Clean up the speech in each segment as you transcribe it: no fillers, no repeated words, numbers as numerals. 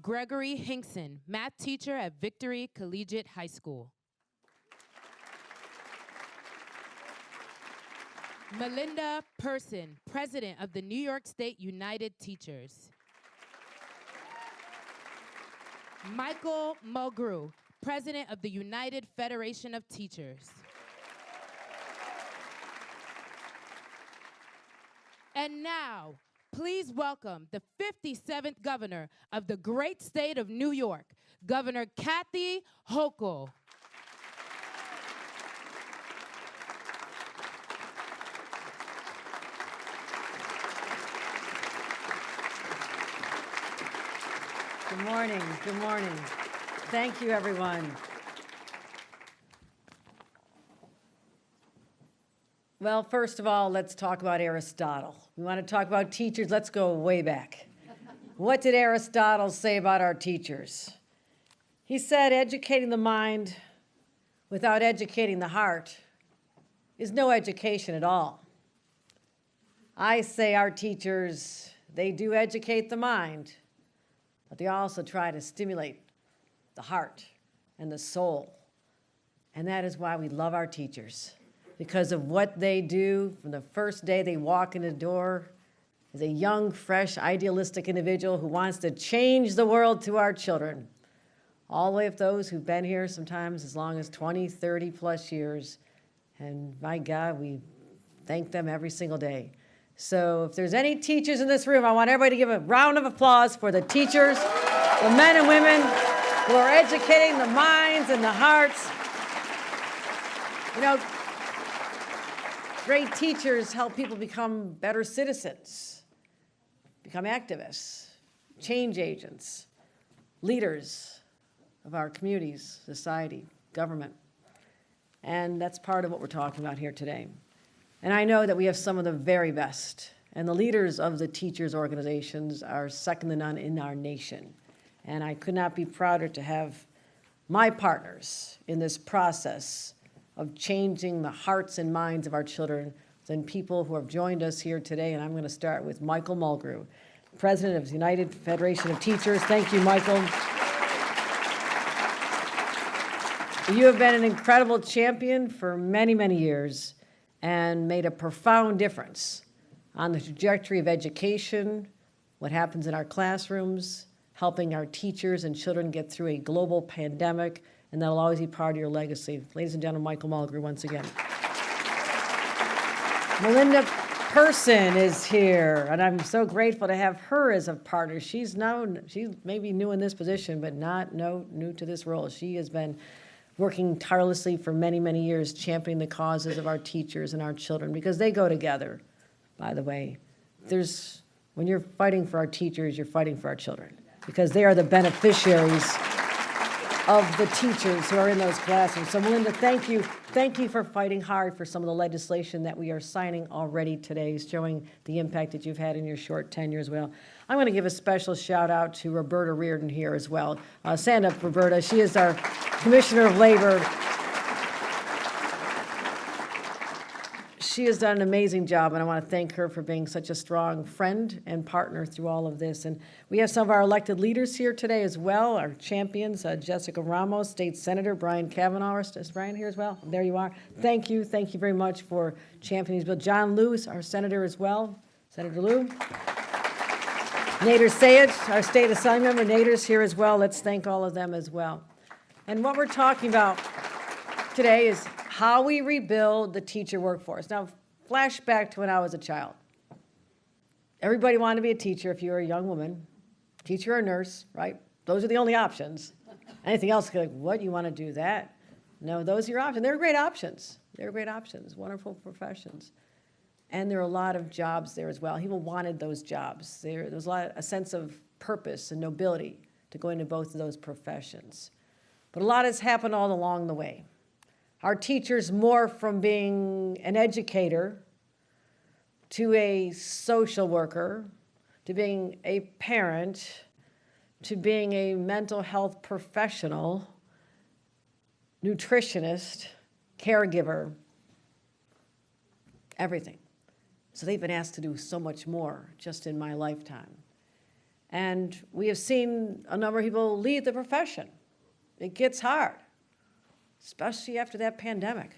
Gregory Hinkson, math teacher at Victory Collegiate High School. Melinda Person, president of the New York State United Teachers. Michael Mulgrew, president of the United Federation of Teachers. And now, please welcome the 57th governor of the great state of New York, Governor Kathy Hochul. Good morning, good morning. Thank you, everyone. Well, first of all, let's talk about Aristotle. We want to talk about teachers. Let's go way back. What did Aristotle say about our teachers? He said, educating the mind without educating the heart is no education at all. I say our teachers, they do educate the mind, but they also try to stimulate the heart and the soul. And that is why we love our teachers, because of what they do from the first day they walk in the door as a young, fresh, idealistic individual who wants to change the world to our children, all the way up those who've been here sometimes as long as 20, 30 plus years. And my God, we thank them every single day. So if there's any teachers in this room, I want everybody to give a round of applause for the teachers, the men and women who are educating the minds and the hearts. You know, great teachers help people become better citizens, become activists, change agents, leaders of our communities, society, government. And that's part of what we're talking about here today. And I know that we have some of the very best, and the leaders of the teachers' organizations are second to none in our nation. And I could not be prouder to have my partners in this process of changing the hearts and minds of our children than people who have joined us here today. And I'm going to start with Michael Mulgrew, president of the United Federation of Teachers. Thank you, Michael. You have been an incredible champion for many, many years and made a profound difference on the trajectory of education, what happens in our classrooms, helping our teachers and children get through a global pandemic, and that'll always be part of your legacy. Ladies and gentlemen, Michael Mulgrew once again. Melinda Person is here, and I'm so grateful to have her as a partner. She's maybe new in this position, but not new to this role. She has been working tirelessly for many, many years, championing the causes of our teachers and our children, because they go together, by the way. When you're fighting for our teachers, you're fighting for our children, because they are the beneficiaries of the teachers who are in those classrooms. So Melinda, thank you. Thank you for fighting hard for some of the legislation that we are signing already today, showing the impact that you've had in your short tenure as well. I'm going to give a special shout out to Roberta Reardon here as well. Stand up, Roberta. She is our Commissioner of Labor. She has done an amazing job, and I want to thank her for being such a strong friend and partner through all of this. And we have some of our elected leaders here today as well, our champions, Jessica Ramos, State Senator Brian Kavanaugh. Is Brian here as well? There you are. Thank you very much for championing these bills. John Lewis, our senator as well, Senator Lou. Nader Sayed, our state assembly member. Nader's here as well. Let's thank all of them as well. And what we're talking about today is how we rebuild the teacher workforce. Now, flashback to when I was a child. Everybody wanted to be a teacher if you were a young woman, teacher or nurse, right? Those are the only options. Anything else, like, what, you want to do that? No, those are your options. They're great options. They're great options, wonderful professions. And there are a lot of jobs there as well. People wanted those jobs. There was a sense of purpose and nobility to go into both of those professions. But a lot has happened all along the way. Our teachers morph from being an educator to a social worker, to being a parent, to being a mental health professional, nutritionist, caregiver, everything. So they've been asked to do so much more just in my lifetime. And we have seen a number of people leave the profession. It gets hard, especially after that pandemic.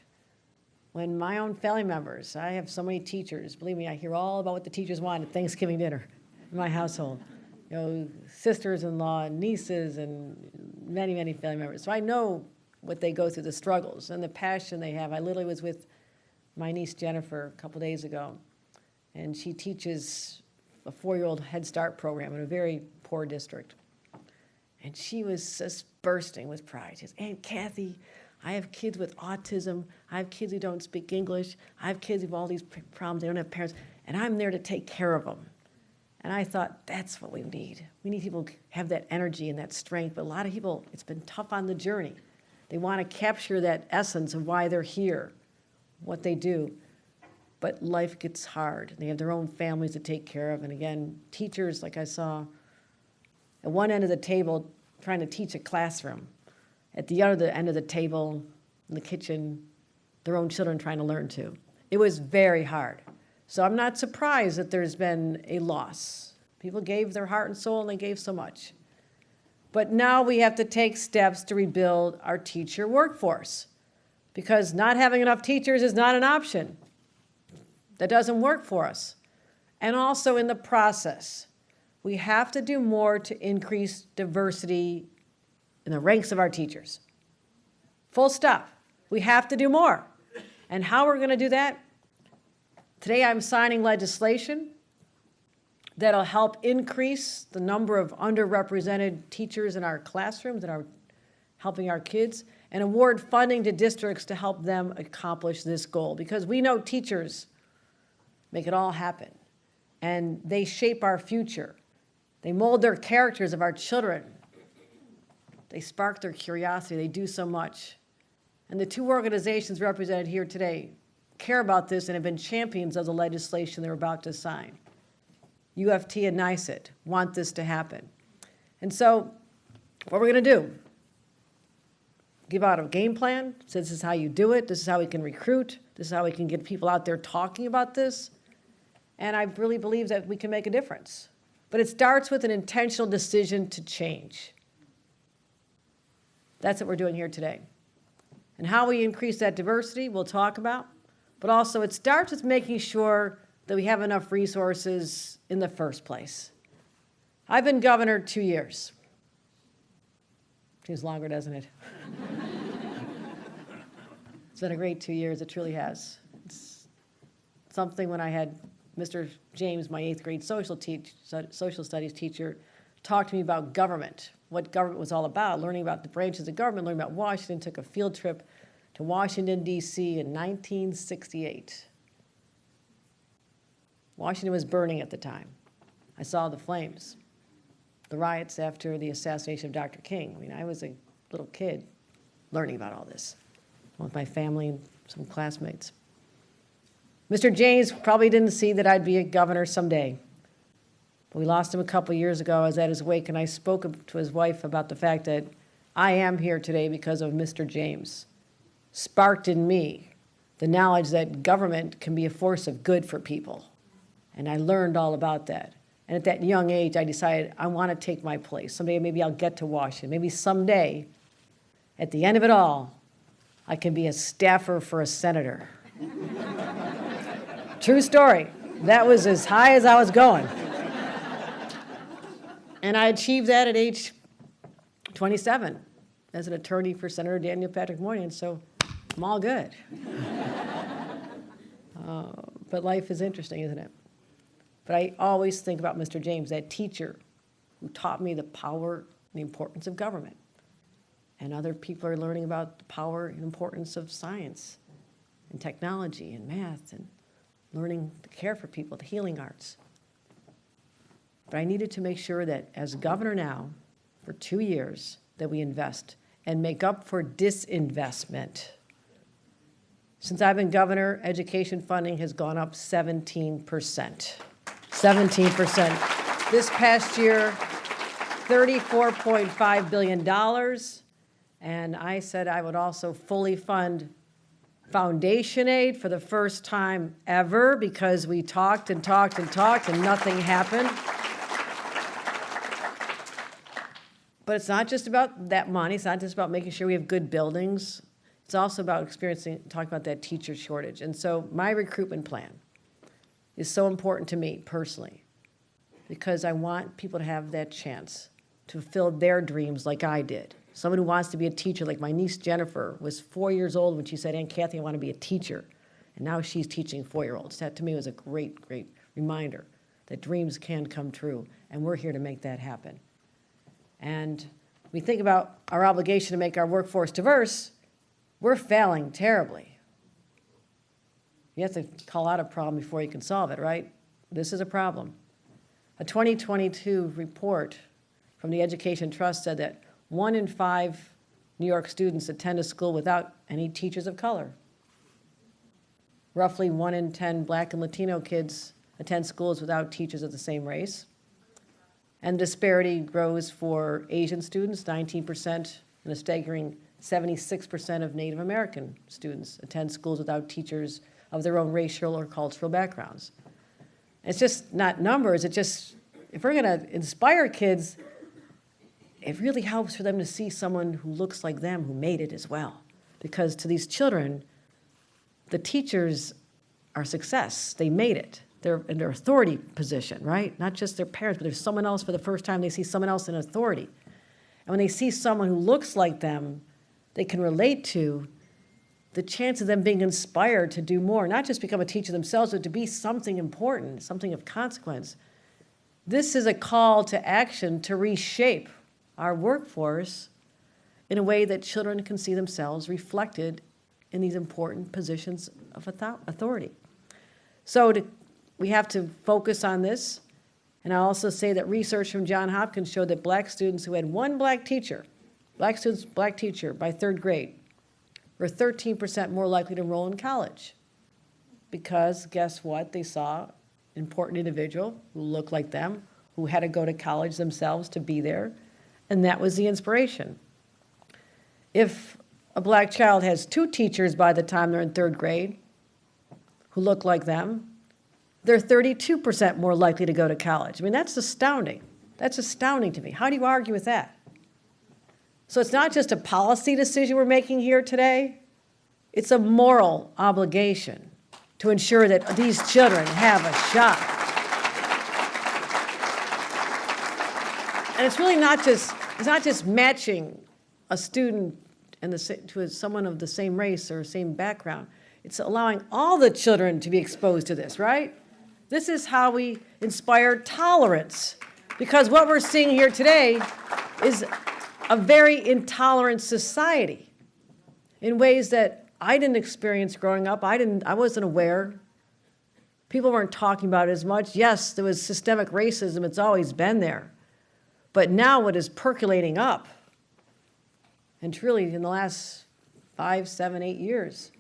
When my own family members, I have so many teachers, believe me, I hear all about what the teachers want at Thanksgiving dinner in my household. You know, sisters-in-law and nieces and many, many family members. So I know what they go through, the struggles and the passion they have. I literally was with my niece Jennifer a couple days ago, and she teaches a 4-year-old Head Start program in a very poor district. And she was just bursting with pride. She says, Aunt Kathy, I have kids with autism. I have kids who don't speak English. I have kids who have all these problems. They don't have parents. And I'm there to take care of them. And I thought, that's what we need. We need people to have that energy and that strength. But a lot of people, it's been tough on the journey. They want to capture that essence of why they're here, what they do. But life gets hard. They have their own families to take care of. And again, teachers, like I saw, at one end of the table trying to teach a classroom. At the other end of the table, in the kitchen, their own children trying to learn too. It was very hard. So I'm not surprised that there's been a loss. People gave their heart and soul, and they gave so much. But now we have to take steps to rebuild our teacher workforce, because not having enough teachers is not an option. That doesn't work for us. And also in the process, we have to do more to increase diversity in the ranks of our teachers. Full stop. We have to do more. And how we're going to do that? Today I'm signing legislation that'll help increase the number of underrepresented teachers in our classrooms and helping our kids, and award funding to districts to help them accomplish this goal. Because we know teachers make it all happen, and they shape our future. They mold their characters of our children. They spark their curiosity. They do so much. And the two organizations represented here today care about this and have been champions of the legislation they're about to sign. UFT and NYSUT want this to happen. And so what we're going to do, give out a game plan. So this is how you do it. This is how we can recruit. This is how we can get people out there talking about this. And I really believe that we can make a difference. But it starts with an intentional decision to change. That's what we're doing here today. And how we increase that diversity, we'll talk about. But also it starts with making sure that we have enough resources in the first place. I've been governor 2 years. Seems longer, doesn't it? It's been a great 2 years, it truly has. It's something when I had Mr. James, my 8th grade social studies teacher, talk to me about government, what government was all about, learning about the branches of government, learning about Washington, took a field trip to Washington, D.C. in 1968. Washington was burning at the time. I saw the flames, the riots after the assassination of Dr. King. I mean, I was a little kid learning about all this with my family and some classmates. Mr. James probably didn't see that I'd be a governor someday. But we lost him a couple years ago. I was at his wake, and I spoke to his wife about the fact that I am here today because of Mr. James. Sparked in me the knowledge that government can be a force of good for people. And I learned all about that. And at that young age, I decided I want to take my place. Someday maybe I'll get to Washington. Maybe someday, at the end of it all, I can be a staffer for a senator. True story. That was as high as I was going. And I achieved that at age 27 as an attorney for Senator Daniel Patrick Moynihan, so I'm all good. But life is interesting, isn't it? But I always think about Mr. James, that teacher who taught me the power and the importance of government. And other people are learning about the power and importance of science and technology and math and learning to care for people, the healing arts. But I needed to make sure that as governor now, for 2 years, that we invest and make up for disinvestment. Since I've been governor, education funding has gone up 17%. 17%. This past year, $34.5 billion. And I said I would also fully fund foundation aid for the first time ever, because we talked and talked and talked and nothing happened. But it's not just about that money. It's not just about making sure we have good buildings. It's also about talking about that teacher shortage. And so my recruitment plan is so important to me personally, because I want people to have that chance to fulfill their dreams like I did. Someone who wants to be a teacher, like my niece Jennifer, was 4 years old when she said, "Aunt Kathy, I want to be a teacher." And now she's teaching 4-year-olds. That to me was a great, great reminder that dreams can come true, and we're here to make that happen. And we think about our obligation to make our workforce diverse, we're failing terribly. You have to call out a problem before you can solve it, right? This is a problem. A 2022 report from the Education Trust said that 1 in 5 New York students attend a school without any teachers of color. Roughly 1 in 10 Black and Latino kids attend schools without teachers of the same race. And disparity grows for Asian students, 19%, and a staggering 76% of Native American students attend schools without teachers of their own racial or cultural backgrounds. It's just not numbers. It just, if we're going to inspire kids, it really helps for them to see someone who looks like them who made it as well. Because to these children, the teachers are success. They made it. They're in their authority position, right? Not just their parents, but there's someone else for the first time. They see someone else in authority. And when they see someone who looks like them, they can relate to, the chance of them being inspired to do more, not just become a teacher themselves, but to be something important, something of consequence. This is a call to action to reshape our workforce in a way that children can see themselves reflected in these important positions of authority. So we have to focus on this. And I also say that research from Johns Hopkins showed that Black students who had one Black teacher by 3rd grade, were 13% more likely to enroll in college. Because guess what? They saw an important individual who looked like them, who had to go to college themselves to be there, and that was the inspiration. If a Black child has 2 teachers by the time they're in 3rd grade who look like them, they're 32% more likely to go to college. I mean, that's astounding. That's astounding to me. How do you argue with that? So it's not just a policy decision we're making here today. It's a moral obligation to ensure that these children have a shot. And it's really not just matching a student to someone of the same race or same background. It's allowing all the children to be exposed to this, right? This is how we inspire tolerance. Because what we're seeing here today is a very intolerant society in ways that I didn't experience growing up. I wasn't aware. People weren't talking about it as much. Yes, there was systemic racism. It's always been there. But now what is percolating up, and truly in the last 5, 7, 8 years,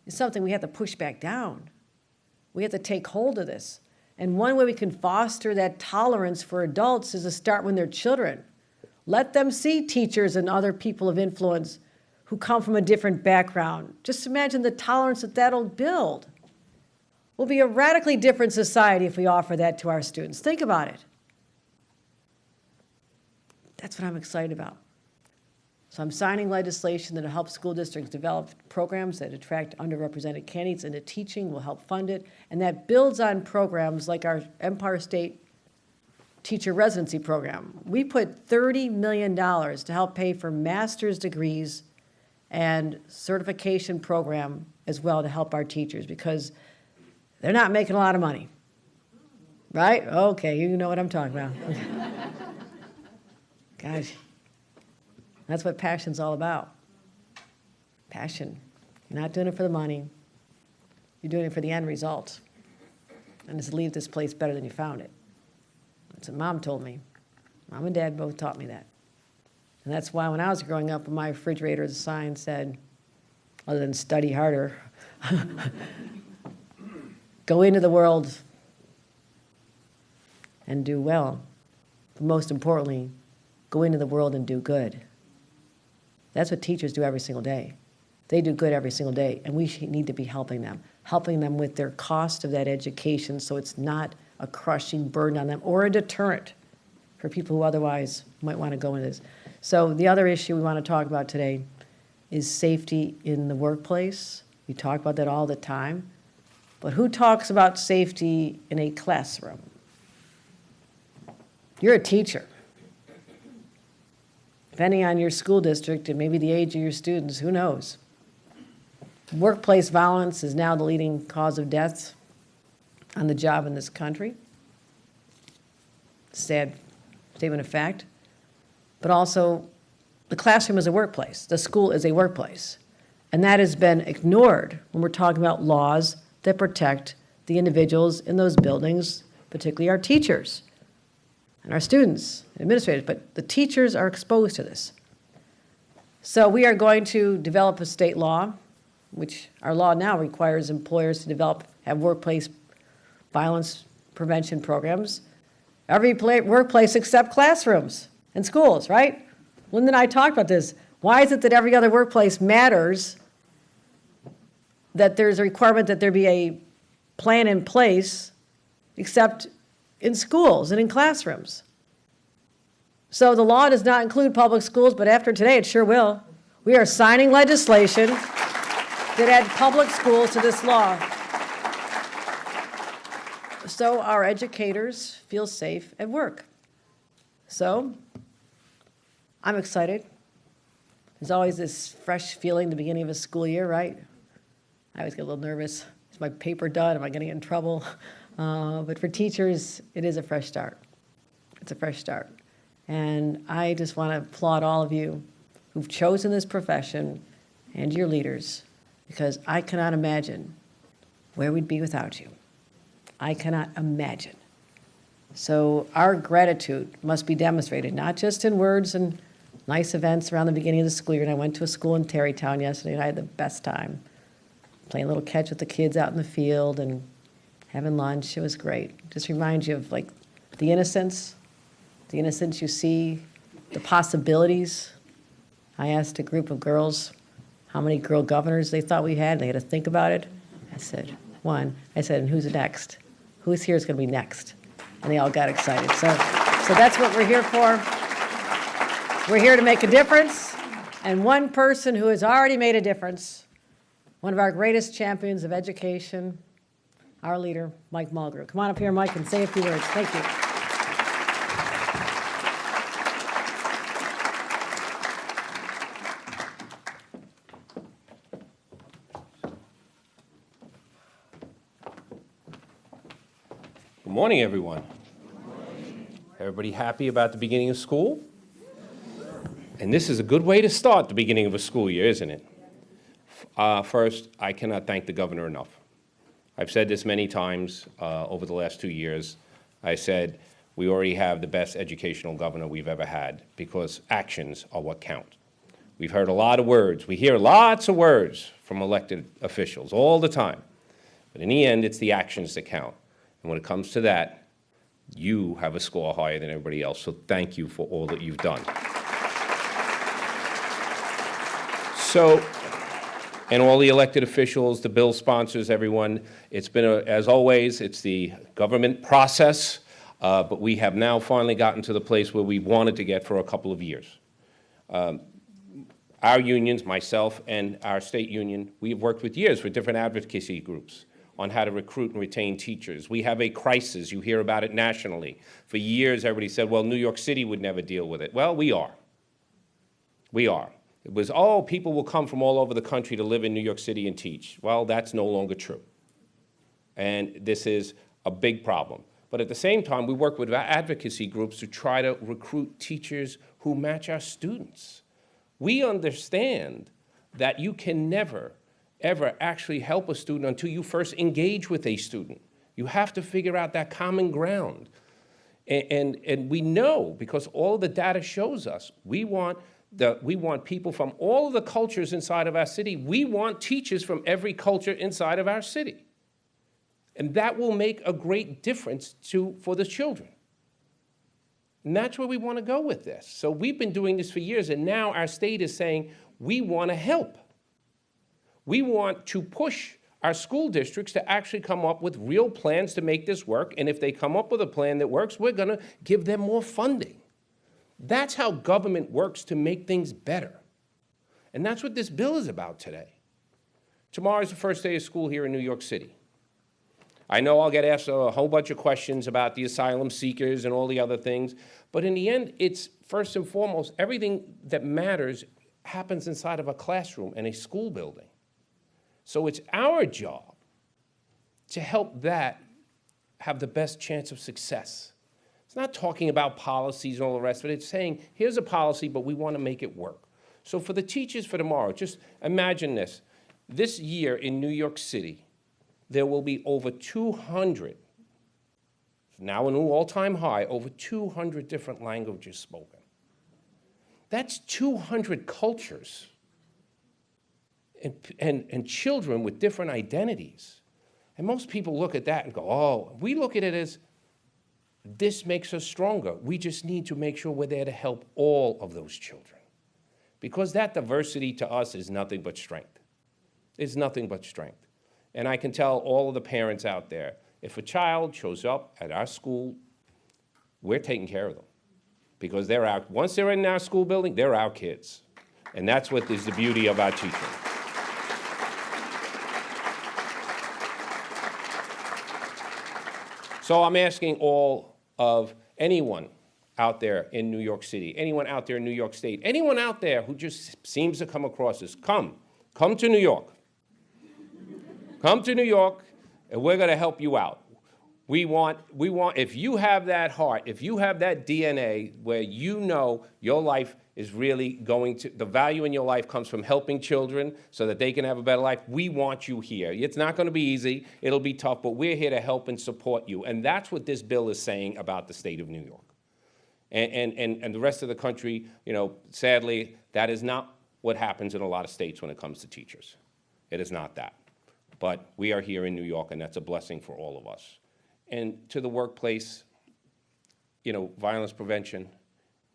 is something we have to push back down. We have to take hold of this. And one way we can foster that tolerance for adults is to start when they're children. Let them see teachers and other people of influence who come from a different background. Just imagine the tolerance that that'll build. We'll be a radically different society if we offer that to our students. Think about it. That's what I'm excited about. So I'm signing legislation that will help school districts develop programs that attract underrepresented candidates into teaching, will help fund it, and that builds on programs like our Empire State teacher residency program. We put $30 million to help pay for master's degrees and certification program as well to help our teachers because they're not making a lot of money, right? Okay, you know what I'm talking about. Gosh. That's what passion's all about. Passion. You're not doing it for the money. You're doing it for the end result. And it's to leave this place better than you found it. That's what Mom told me. Mom and Dad both taught me that. And that's why when I was growing up, on my refrigerator, the sign said, other than study harder, go into the world and do well. But most importantly, go into the world and do good. That's what teachers do every single day. They do good every single day, and we need to be helping them with their cost of that education so it's not a crushing burden on them or a deterrent for people who otherwise might want to go into this. So the other issue we want to talk about today is safety in the workplace. We talk about that all the time, but who talks about safety in a classroom? You're a teacher. Depending on your school district and maybe the age of your students, who knows? Workplace violence is now the leading cause of death on the job in this country. Sad statement of fact. But also, the classroom is a workplace. The school is a workplace. And that has been ignored when we're talking about laws that protect the individuals in those buildings, particularly our teachers and our students, administrators, but the teachers are exposed to this. So we are going to develop a state law, which our law now requires employers to have workplace violence prevention programs. Every workplace except classrooms and schools, right? Linda and I talked about this. Why is it that every other workplace matters, that there's a requirement that there be a plan in place, except in schools and in classrooms? So the law does not include public schools, but after today, it sure will. We are signing legislation that add public schools to this law, so our educators feel safe at work. So I'm excited. There's always this fresh feeling at the beginning of a school year, right? I always get a little nervous. Is my paper done? Am I going to get in trouble? But for teachers, it is a fresh start. It's a fresh start. And I just want to applaud all of you who've chosen this profession and your leaders, because I cannot imagine where we'd be without you. I cannot imagine. So our gratitude must be demonstrated, not just in words and nice events around the beginning of the school year. And I went to a school in Terrytown yesterday, and I had the best time playing a little catch with the kids out in the field and having lunch. It was great. Just reminds you of like the innocence you see, the possibilities. I asked a group of girls how many girl governors they thought we had. They had to think about it. I said, 1. I said, and who's next? Who's here is going to be next? And they all got excited. So that's what we're here for. We're here to make a difference. And one person who has already made a difference, one of our greatest champions of education, our leader, Mike Mulgrew. Come on up here, Mike, and say a few words. Thank you. Good morning, everyone. Everybody happy about the beginning of school? And this is a good way to start the beginning of a school year, isn't it? First, I cannot thank the governor enough. I've said this many times over the last 2 years. I said we already have the best educational governor we've ever had because actions are what count. We've heard a lot of words. We hear lots of words from elected officials all the time. But in the end, it's the actions that count. And when it comes to that, you have a score higher than everybody else. So thank you for all that you've done. So, and all the elected officials, the bill sponsors, everyone, it's been, as always, it's the government process, but we have now finally gotten to the place where we wanted to get for a couple of years. Our unions, myself and our state union, we've worked with years with different advocacy groups on how to recruit and retain teachers. We have a crisis. You hear about it nationally. For years, everybody said, well, New York City would never deal with it. Well, we are. We are. It was, oh, people will come from all over the country to live in New York City and teach. Well, that's no longer true. And this is a big problem. But at the same time, we work with advocacy groups to try to recruit teachers who match our students. We understand that you can never ever actually help a student until you first engage with a student. You have to figure out that common ground. And we know, because all of the data shows us, we want people from all of the cultures inside of our city. We want teachers from every culture inside of our city. And that will make a great difference for the children. And that's where we want to go with this. So we've been doing this for years, and now our state is saying, we want to help. We want to push our school districts to actually come up with real plans to make this work, and if they come up with a plan that works, we're going to give them more funding. That's how government works to make things better. And that's what this bill is about today. Tomorrow is the first day of school here in New York City. I know I'll get asked a whole bunch of questions about the asylum seekers and all the other things, but in the end, it's first and foremost, everything that matters happens inside of a classroom and a school building. So it's our job to help that have the best chance of success. It's not talking about policies and all the rest of it. It's saying, here's a policy, but we want to make it work. So for the teachers for tomorrow, just imagine this. This year in New York City, there will be over 200, now a new all-time high, over 200 different languages spoken. That's 200 cultures. And children with different identities. And most people look at that and go, oh, we look at it as this makes us stronger. We just need to make sure we're there to help all of those children. Because that diversity to us is nothing but strength. It's nothing but strength. And I can tell all of the parents out there, if a child shows up at our school, we're taking care of them. Because once they're in our school building, they're our kids. And that's what is the beauty of our teaching. So I'm asking all of anyone out there in New York City, anyone out there in New York State, anyone out there who just seems to come across this, come to New York. Come to New York, and we're going to help you out. We want, if you have that heart, if you have that DNA where you know your life is really the value in your life comes from helping children so that they can have a better life, we want you here. It's not going to be easy, it'll be tough, but we're here to help and support you. And that's what this bill is saying about the state of New York. And the rest of the country, sadly, that is not what happens in a lot of states when it comes to teachers. It is not that. But we are here in New York, and that's a blessing for all of us. And to the workplace, violence prevention,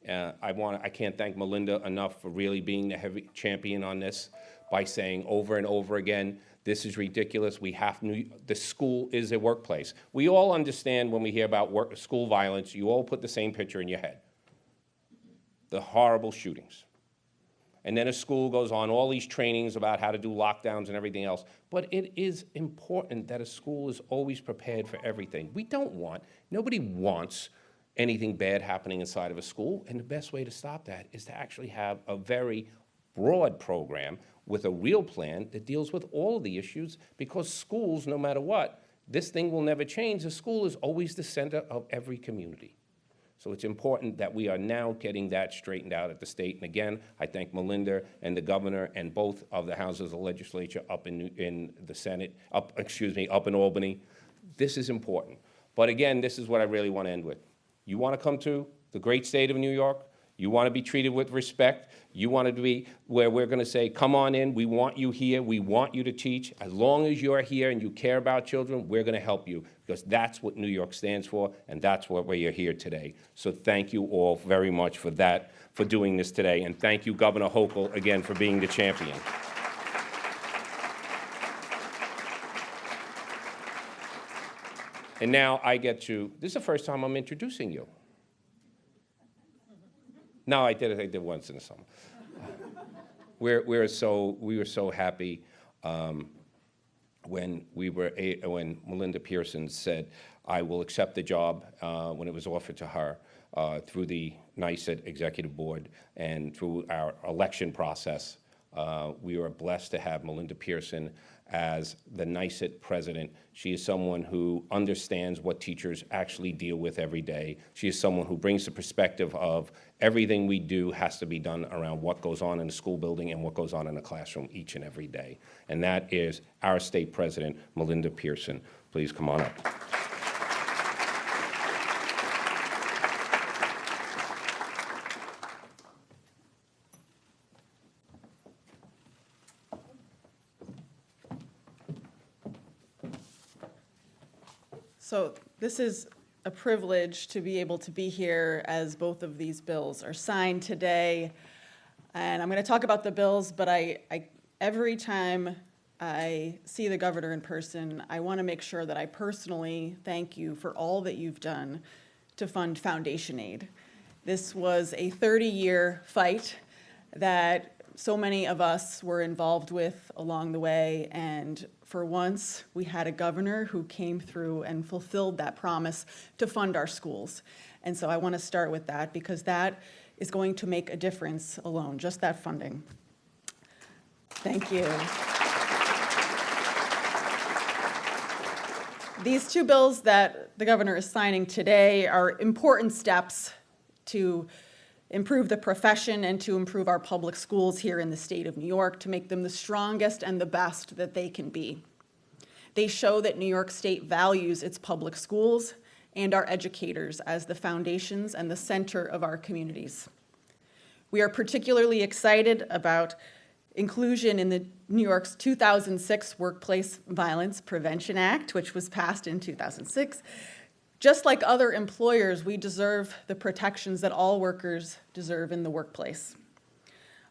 I can't thank Melinda enough for really being the heavy champion on this by saying over and over again, this is ridiculous. The school is a workplace. We all understand when we hear about school violence, you all put the same picture in your head. The horrible shootings. And then a school goes on all these trainings about how to do lockdowns and everything else. But it is important that a school is always prepared for everything. Nobody wants anything bad happening inside of a school, and the best way to stop that is to actually have a very broad program with a real plan that deals with all of the issues, because schools, no matter what, This thing will never change. The school is always the center of every community. So it's important that we are now getting that straightened out at the state. And again, I thank Melinda and the governor and both of the houses of the legislature up in the Senate, up in Albany. This is important. But again, this is what I really want to end with. You want to come to the great state of New York? You want to be treated with respect? You want to be where we're going to say, come on in, we want you here, we want you to teach. As long as you're here and you care about children, we're going to help you, because that's what New York stands for, and that's what we're here today. So thank you all very much for that, for doing this today, and thank you, Governor Hochul, again, for being the champion. And now I get to, this is the first time I'm introducing you. No, I did once in the summer. We were so happy when Melinda Pearson said, I will accept the job when it was offered to her through the NYSUT Executive Board and through our election process. We were blessed to have Melinda Pearson as the NYSUT president. She is someone who understands what teachers actually deal with every day. She is someone who brings the perspective of everything we do has to be done around what goes on in the school building and what goes on in the classroom each and every day. And that is our state president, Melinda Pearson. Please come on up. So this is a privilege to be able to be here as both of these bills are signed today. And I'm going to talk about the bills, but every time I see the governor in person, I want to make sure that I personally thank you for all that you've done to fund Foundation Aid. This was a 30-year fight that so many of us were involved with along the way, and for once, we had a governor who came through and fulfilled that promise to fund our schools. And so I want to start with that, because that is going to make a difference alone, just that funding. Thank you. These two bills that the governor is signing today are important steps to improve the profession and to improve our public schools here in the state of New York, to make them the strongest and the best that they can be. They show that New York State values its public schools and our educators as the foundations and the center of our communities. We are particularly excited about inclusion in the New York's 2006 Workplace Violence Prevention Act, which was passed in 2006. Just like other employers, we deserve the protections that all workers deserve in the workplace.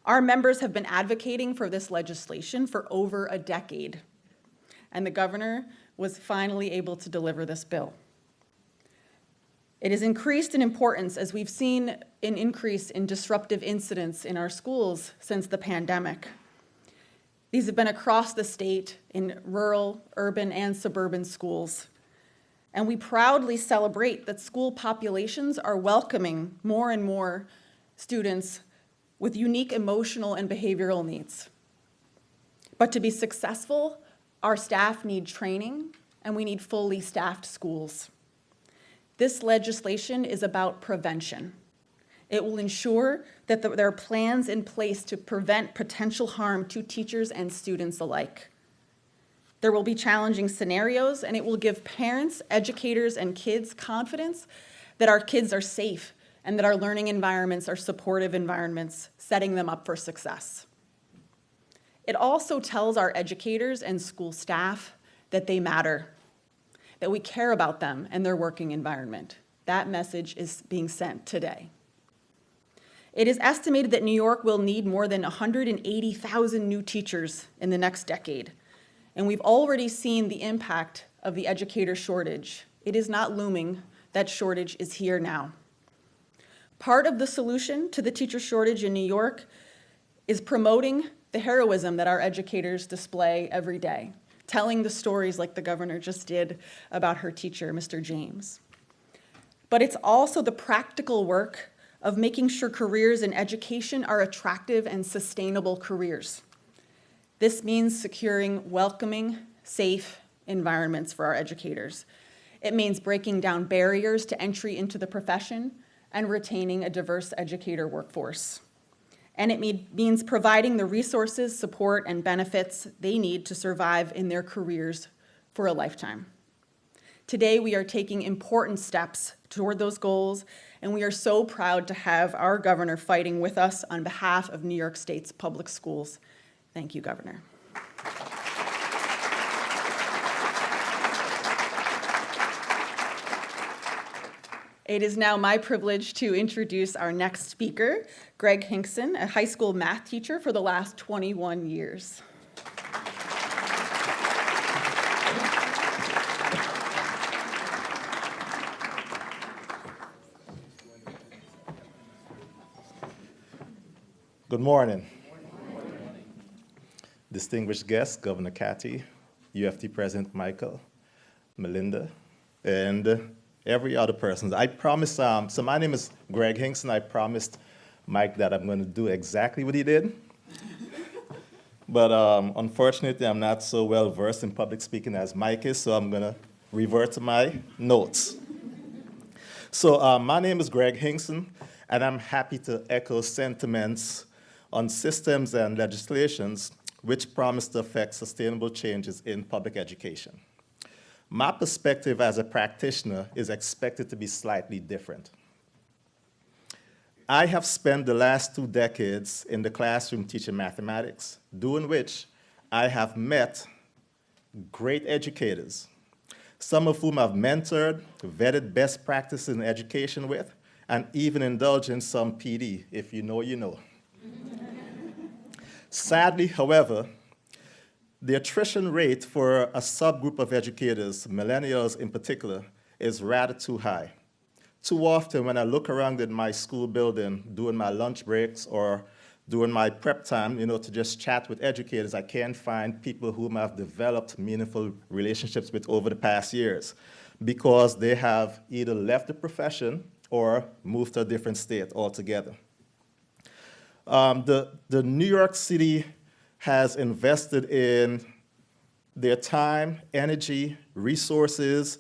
Our members have been advocating for this legislation for over a decade, and the governor was finally able to deliver this bill. It has increased in importance as we've seen an increase in disruptive incidents in our schools since the pandemic. These have been across the state in rural, urban, and suburban schools. And we proudly celebrate that school populations are welcoming more and more students with unique emotional and behavioral needs. But to be successful, our staff need training, and we need fully staffed schools. This legislation is about prevention. It will ensure that there are plans in place to prevent potential harm to teachers and students alike. There will be challenging scenarios, and it will give parents, educators, and kids confidence that our kids are safe and that our learning environments are supportive environments, setting them up for success. It also tells our educators and school staff that they matter, that we care about them and their working environment. That message is being sent today. It is estimated that New York will need more than 180,000 new teachers in the next decade. And we've already seen the impact of the educator shortage. It is not looming. That shortage is here now. Part of the solution to the teacher shortage in New York is promoting the heroism that our educators display every day, telling the stories like the governor just did about her teacher, Mr. James. But it's also the practical work of making sure careers in education are attractive and sustainable careers. This means securing welcoming, safe, environments for our educators. It means breaking down barriers to entry into the profession and retaining a diverse educator workforce. And it means providing the resources, support, and benefits they need to survive in their careers for a lifetime. Today, we are taking important steps toward those goals, and we are so proud to have our governor fighting with us on behalf of New York State's public schools. Thank you, Governor. It is now my privilege to introduce our next speaker, Greg Hinkson, a high school math teacher for the last 21 years. Good morning. Distinguished guests, Governor Kathy, UFT President Michael, Melinda, and every other person. I promised, so my name is Greg Hinkson. I promised Mike that I'm going to do exactly what he did. But unfortunately, I'm not so well versed in public speaking as Mike is, so I'm going to revert to my notes. So my name is Greg Hinkson, and I'm happy to echo sentiments on systems and legislations which promise to affect sustainable changes in public education. My perspective as a practitioner is expected to be slightly different. I have spent the last 2 decades in the classroom teaching mathematics, doing which I have met great educators, some of whom I've mentored, vetted best practices in education with, and even indulged in some PD. If you know, you know. Sadly, however, the attrition rate for a subgroup of educators, millennials in particular, is rather too high. Too often when I look around in my school building during my lunch breaks or during my prep time, to just chat with educators, I can't find people whom I've developed meaningful relationships with over the past years because they have either left the profession or moved to a different state altogether. The New York City has invested in their time, energy, resources,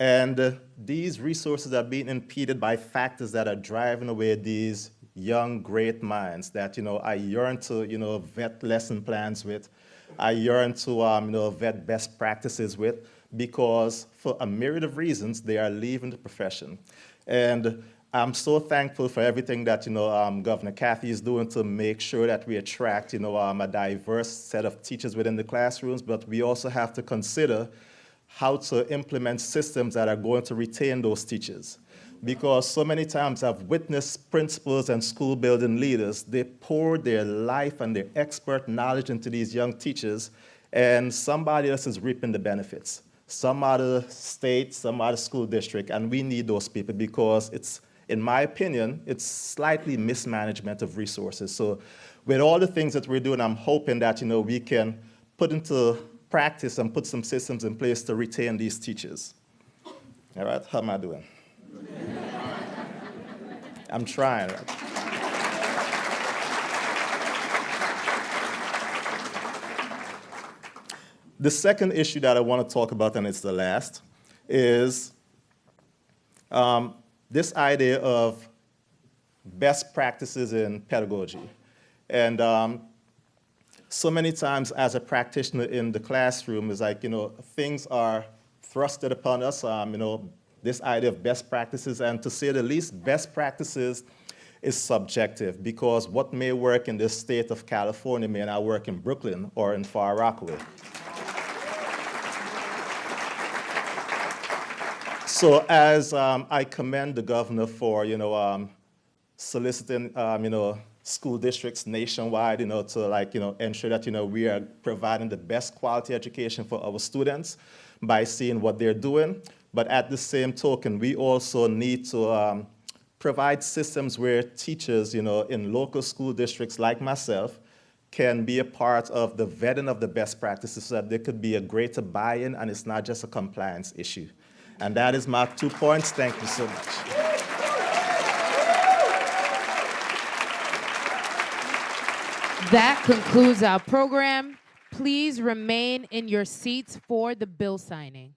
and these resources are being impeded by factors that are driving away these young, great minds that, I yearn to, vet lesson plans with, I yearn to, vet best practices with, because for a myriad of reasons, they are leaving the profession. And I'm so thankful for everything that, Governor Kathy is doing to make sure that we attract, a diverse set of teachers within the classrooms, but we also have to consider how to implement systems that are going to retain those teachers. Because so many times I've witnessed principals and school building leaders, they pour their life and their expert knowledge into these young teachers, and somebody else is reaping the benefits. Some other state, some other school district, and we need those people because it's, in my opinion, it's slightly mismanagement of resources. So with all the things that we're doing, I'm hoping that, we can put into practice and put some systems in place to retain these teachers. All right, how am I doing? I'm trying. Right? The second issue that I want to talk about, and it's the last, is this idea of best practices in pedagogy. And so many times as a practitioner in the classroom, it's like, things are thrusted upon us, this idea of best practices, and to say the least, best practices is subjective because what may work in the state of California may not work in Brooklyn or in Far Rockaway. So as I commend the governor for, soliciting, school districts nationwide, to ensure that, we are providing the best quality education for our students by seeing what they're doing. But at the same token, we also need to provide systems where teachers, in local school districts like myself, can be a part of the vetting of the best practices so that there could be a greater buy-in and it's not just a compliance issue. And that is my 2 points. Thank you so much. That concludes our program. please remain in your seats for the bill signing.